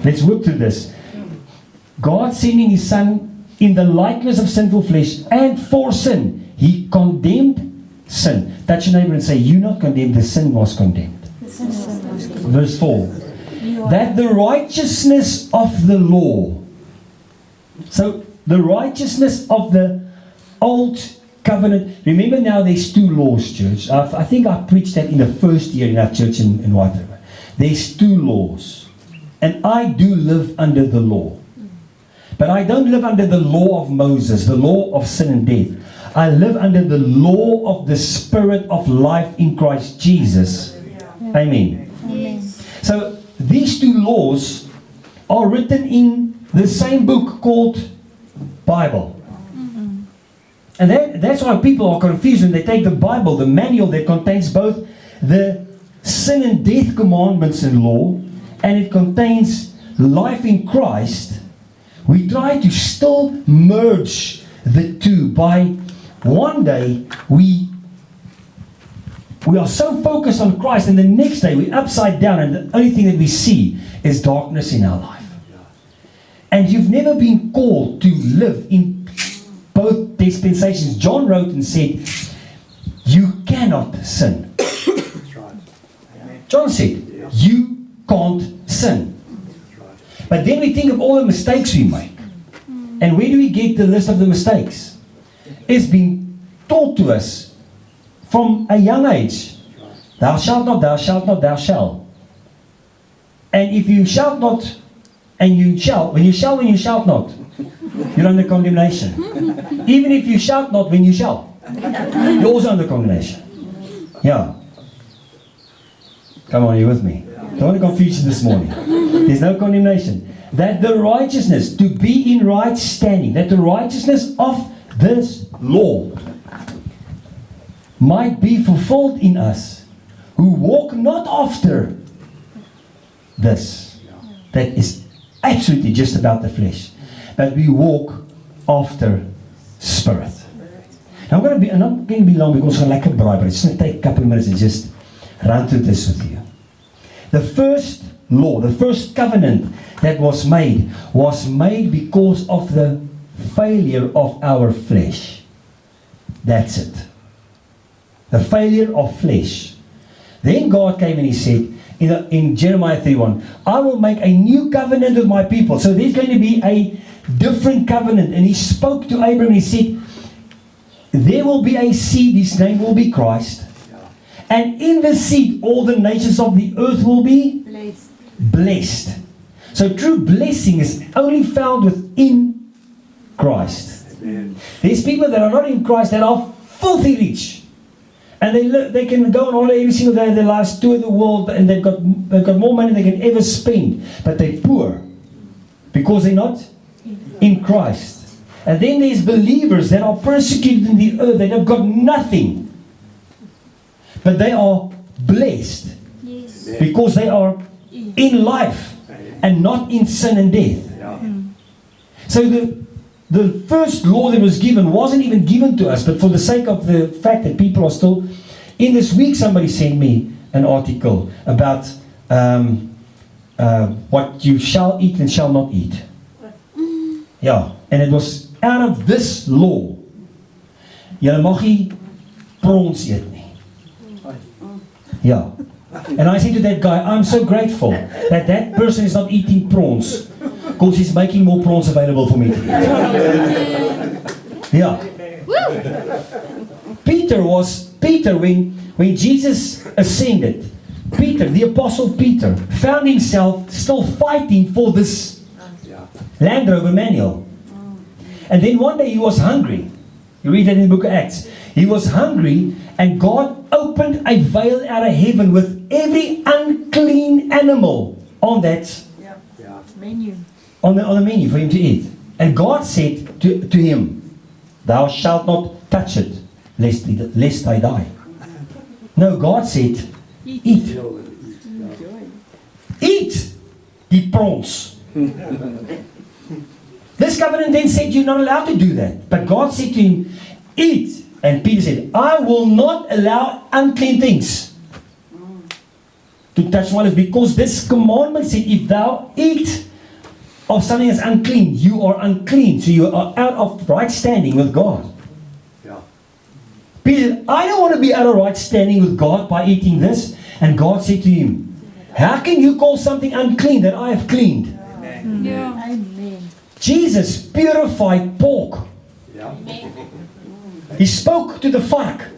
Let's work through this. God sending His Son in the likeness of sinful flesh, and for sin, He condemned sin. Touch your neighbor and say, "You're not condemned, the sin was condemned." Verse 4. That the righteousness of the law. So, the righteousness of the old covenant. Remember now there's two laws, church. I think I preached that in the first year in our church in White River. There's two laws. And I do live under the law. But I don't live under the law of Moses, the law of sin and death. I live under the law of the Spirit of life in Christ Jesus. Amen. Yes. So these two laws are written in the same book called Bible. And that's why people are confused when they take the Bible, the manual that contains both the sin and death commandments and law, and it contains life in Christ. We try to still merge the two by one day we are so focused on Christ, and the next day we're upside down, and the only thing that we see is darkness in our life. And you've never been called to live in both dispensations. John wrote and said, you cannot sin. John said, you can't sin. But then we think of all the mistakes we make. And where do we get the list of the mistakes? It's been taught to us from a young age. Thou shalt not, thou shalt not, thou shalt. And if you shalt not, and you shall, when you shalt not, you're under condemnation. Even if you shout not when you shall, you're also under condemnation. Yeah. Come on, you with me? Don't want to confuse you this morning. There's no condemnation. That the righteousness, to be in right standing, that the righteousness of this law might be fulfilled in us, who walk not after this. That is absolutely just about the flesh. But we walk after Spirit. Now I'm not going to be long because I'm like a bribe, but it's going to take a couple of minutes and just run through this with you. The first law, the first covenant that was made because of the failure of our flesh. That's it. The failure of flesh. Then God came and He said, in Jeremiah 31, I will make a new covenant with my people. So there's going to be a different covenant. And He spoke to Abraham and He said, there will be a seed, his name will be Christ. And in the seed, all the nations of the earth will be blessed. So true blessing is only found within Christ. Amen. There's people that are not in Christ that are filthy rich. And they can go on holiday every single day of their lives, tour the world, and they've got more money than they can ever spend. But they're poor because they're not in Christ. And then there's believers that are persecuted in the earth, that have got nothing. But they are blessed. Yes. Because they are in life and not in sin and death. Yeah. So the first law that was given wasn't even given to us, but for the sake of the fact that people are still... In this week, somebody sent me an article about what you shall eat and shall not eat. Yeah, and it was out of this law. Jy mag nie prawns eet nie. Yeah. And I said to that guy, I'm so grateful that that person is not eating prawns because he's making more prawns available for me to eat. Yeah. Peter, when Jesus ascended, Peter, the Apostle Peter, found himself still fighting for this LandRover manual. And then one day he was hungry. You read that in the book of Acts. He was hungry, and God opened a veil out of heaven with every unclean animal on that menu. On the menu for him to eat. And God said to him, thou shalt not touch it, lest I die. No, God said, eat. Eat the prawns. This covenant then said you're not allowed to do that. But God said to him, eat. And Peter said, I will not allow unclean things to touch my lips, because this commandment said, if thou eat of something that's unclean, you are unclean. So you are out of right standing with God. Ja. Peter said, I don't want to be out of right standing with God by eating this. And God said to him, how can you call something unclean that I have cleaned? Ja. Jesus purified pork. Ja. He spoke to the vark.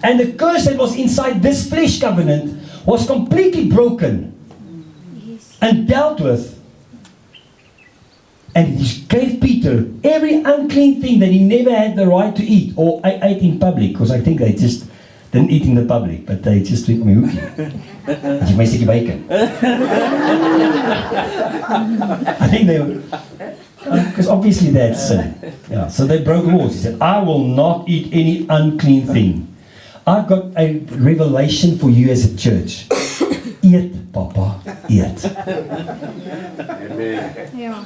And the curse that was inside this flesh covenant was completely broken and dealt with. And he gave Peter every unclean thing that he never had the right to eat or ate in public, because I think they just didn't eat in the public, but they just went my hoekie. As jy my stukkie bacon. I think they were, because obviously that's sin. Yeah, so they broke laws. He said, I will not eat any unclean thing. I've got a revelation for you as a church. Eat, Papa, eat. Amen. Ja.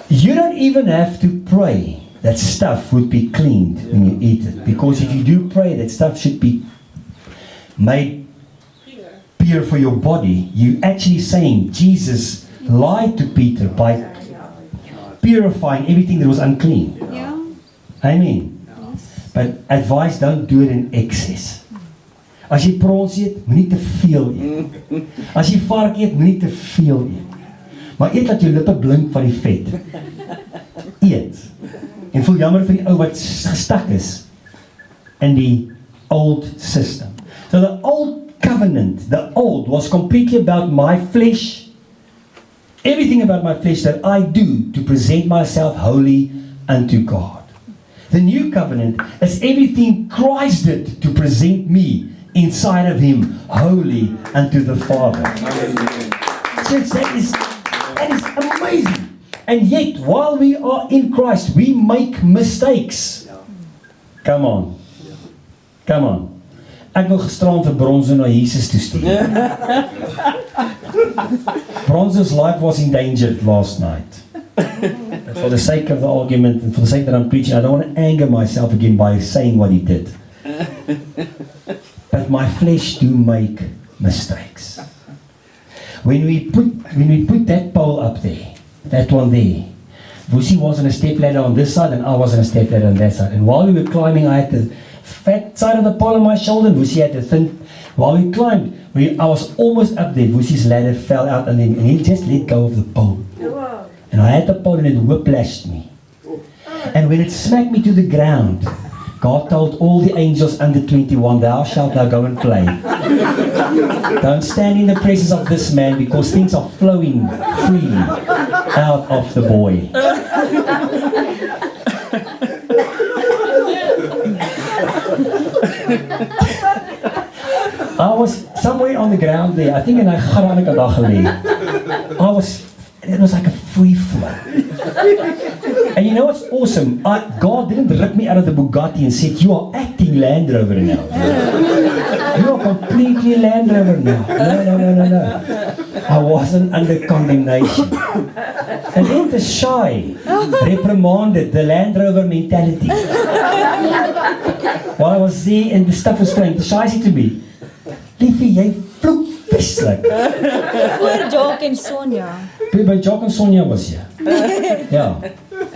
You don't even have to pray that stuff would be cleaned when you eat it. Because if you do pray that stuff should be made pure for your body, you actually saying Jesus lied to Peter by purifying everything that was unclean. Ja. Amen. But advice, don't do it in excess. As jy prons eet, moenie te veel eet. As jy vark eet, moenie te veel eet. Maar eet dat jou lippe blink van die vet. Eet. En voel jammer vir die ou wat gestak is in die old system. So the old covenant, the old was completely about my flesh. Everything about my flesh that I do to present myself holy unto God. The new covenant is everything Christ did to present me inside of Him, holy unto the Father. Church, that is amazing. And yet, while we are in Christ, we make mistakes. Come on. Come on. Ek wil gisterand vir Bronzo na Jesus toe stuur. Bronzo's life was endangered last night. But for the sake of the argument and for the sake that I'm preaching, I don't want to anger myself again by saying what he did. But my flesh do make mistakes. When we put that pole up there, that one there, Vusi was on a step ladder on this side and I was on a step ladder on that side. And while we were climbing, I had the fat side of the pole on my shoulder and Vusi had the thin. While we climbed, I was almost up there. Vusi's ladder fell out and he just let go of the pole. And I had the pole and it whiplashed me. And when it smacked me to the ground, God told all the angels under 21, thou shalt now go and play. Don't stand in the presence of this man because things are flowing freely out of the boy. I was somewhere on the ground there, I think in it was like a free flow. And you know what's awesome? God didn't rip me out of the Bugatti and said, you are acting LandRover now. You are completely LandRover now. No. I wasn't under condemnation. And then the shy reprimanded the LandRover mentality. While I was there and the stuff was flying, the shy said to me, Liefie, jy vloek beslik. Voor Jock en Sonja. By Jock en Sonja was jy. Ja.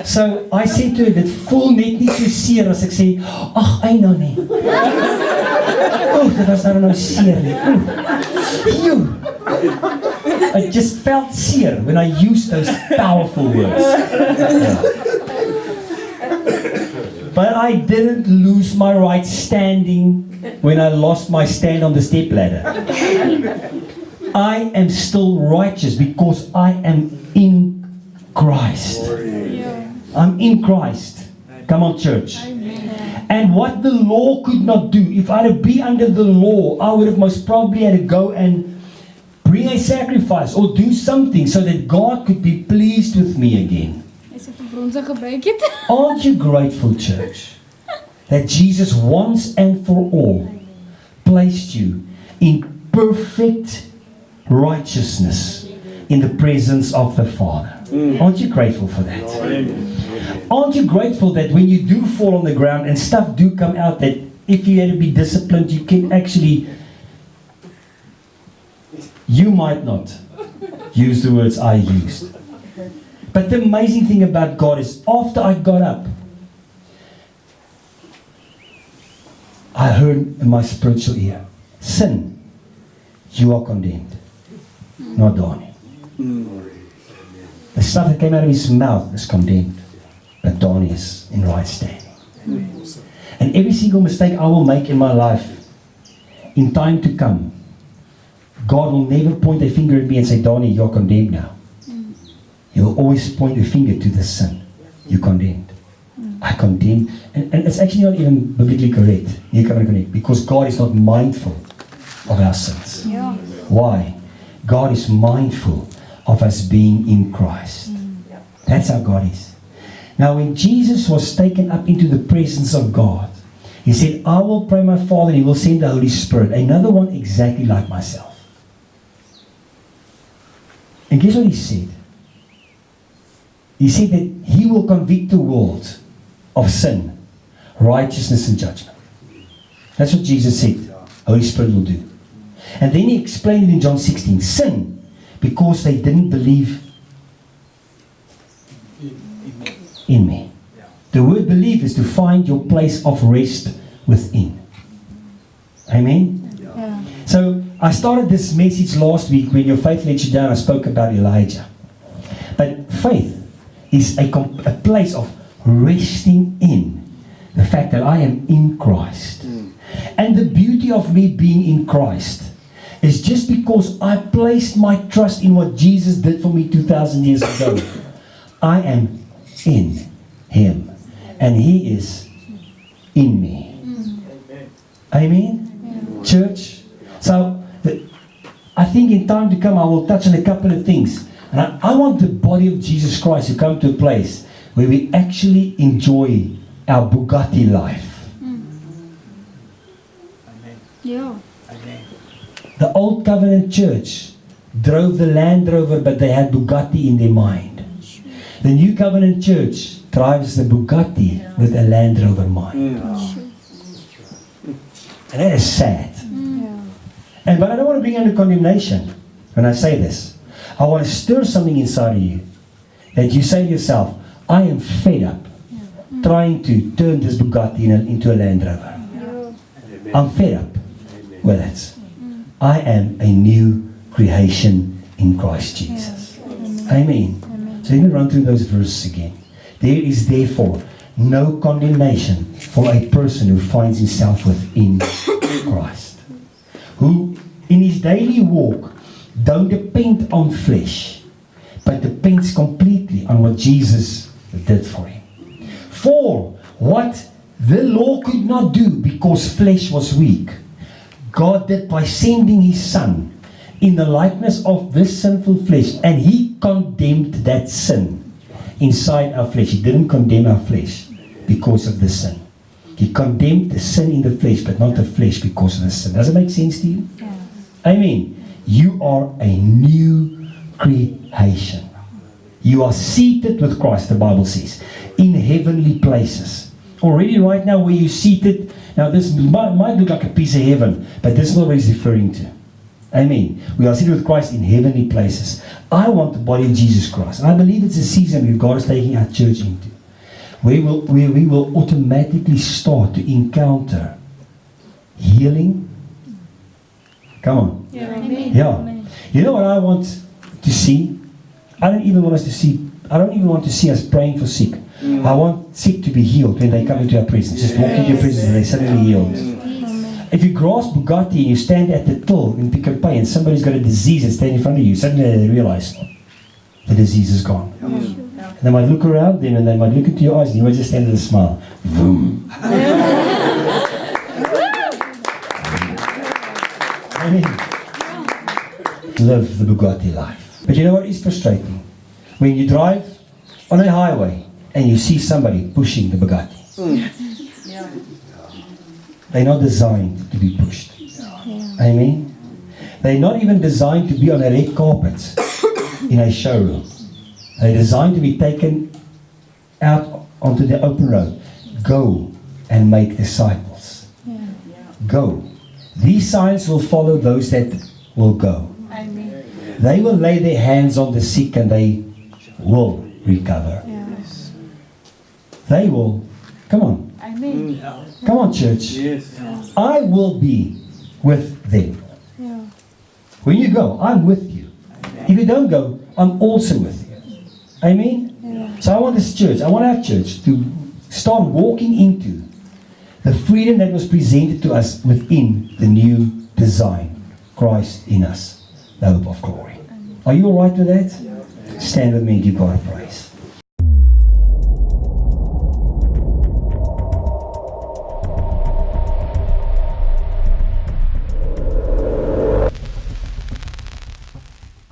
So I said to her, dit voel net nie so seer as ek sê, ag, eina nie. Dit was nou seer nie. I just felt seer when I used those powerful words. Yeah. But I didn't lose my right standing when I lost my stand on the step ladder. I am still righteous because I am in Christ. I'm in Christ. Come on, church. And what the law could not do, if I had to be under the law, I would have most probably had to go and bring a sacrifice or do something so that God could be pleased with me again. Aren't you grateful, church, that Jesus once and for all placed you in perfect righteousness in the presence of the Father? Aren't you grateful for that? Aren't you grateful that when you do fall on the ground and stuff do come out, that if you had to be disciplined, you can actually, you might not, use the words I used. But the amazing thing about God is after I got up, I heard in my spiritual ear, sin, you are condemned, not Danie. The stuff that came out of his mouth is condemned, but Danie is in right standing. And every single mistake I will make in my life, in time to come, God will never point a finger at me and say, Danie, you're condemned now. He will always point a finger to the sin. You condemned. I condemn. And it's actually not even biblically correct. You can't connect because God is not mindful of our sins. Ja. Why? God is mindful of us being in Christ. That's how God is. Now when Jesus was taken up into the presence of God, he said, I will pray my Father and he will send the Holy Spirit. Another one exactly like myself. And guess what he said? He said that he will convict the world of sin, righteousness and judgment. That's what Jesus said Holy Spirit will do. And then he explained it in John 16. Sin, because they didn't believe in me. The word believe is to find your place of rest within. Amen? Ja. So I started this message last week when your faith let you down. I spoke about Elijah. But faith is a place of resting in the fact that I am in Christ. And the beauty of me being in Christ is just because I placed my trust in what Jesus did for me 2,000 years ago. I am in Him. And He is in me. Amen? Church? So, I think in time to come I will touch on a couple of things. And I want the body of Jesus Christ to come to a place where we actually enjoy our Bugatti life. Ja. The old covenant church drove the LandRover, but they had Bugatti in their mind. The new covenant church drives the Bugatti with a LandRover mind. And that is sad. But I don't want to bring under condemnation when I say this. I want to stir something inside of you that you say to yourself, I am fed up trying to turn this Bugatti into a LandRover. I'm fed up with it. I am a new creation in Christ Jesus. Amen. So let me run through those verses again. There is therefore no condemnation for a person who finds himself within Christ, who in his daily walk don't depend on flesh, but depends completely on what Jesus did for him. For what the law could not do because flesh was weak, God did by sending His Son in the likeness of this sinful flesh, and He condemned that sin inside our flesh. He didn't condemn our flesh because of the sin. He condemned the sin in the flesh, but not the flesh because of the sin. Does it make sense to you? Ja. Amen. You are a new creation. You are seated with Christ, the Bible says, in heavenly places. Already right now where you're seated, now this might look like a piece of heaven, but this is not what he's referring to. Amen. We are seated with Christ in heavenly places. I want the body of Jesus Christ. And I believe it's a season where God is taking our church into, where we will automatically start to encounter healing. Come on. Yeah. You know what I want to see? I don't even want to see us praying for sick. I want sick to be healed when they come into our presence. Just walk into your presence and they're suddenly healed. If you grasp Bugatti and you stand at the till in Pick n Pay and somebody's got a disease that's standing in front of you, suddenly they realize the disease is gone. And they might look around them and they might look into your eyes and you might just stand with a smile. Vroom. Amen. Live the Bugatti life. But you know what is frustrating? When you drive on a highway and you see somebody pushing the Bugatti. They're not designed to be pushed. Amen. They're not even designed to be on a red carpet in a showroom. They're designed to be taken out onto the open road. Go and make disciples. Go. These signs will follow those that will go. They will lay their hands on the sick and they will recover. They will. Come on. Amen. Come on, church. I will be with them. When you go, I'm with you. If you don't go, I'm also with you. Amen? So I want this church, I want our church to start walking into the freedom that was presented to us within the new design. Christ in us, the hope of glory. Are you all right with that? Stand with me and give God a praise.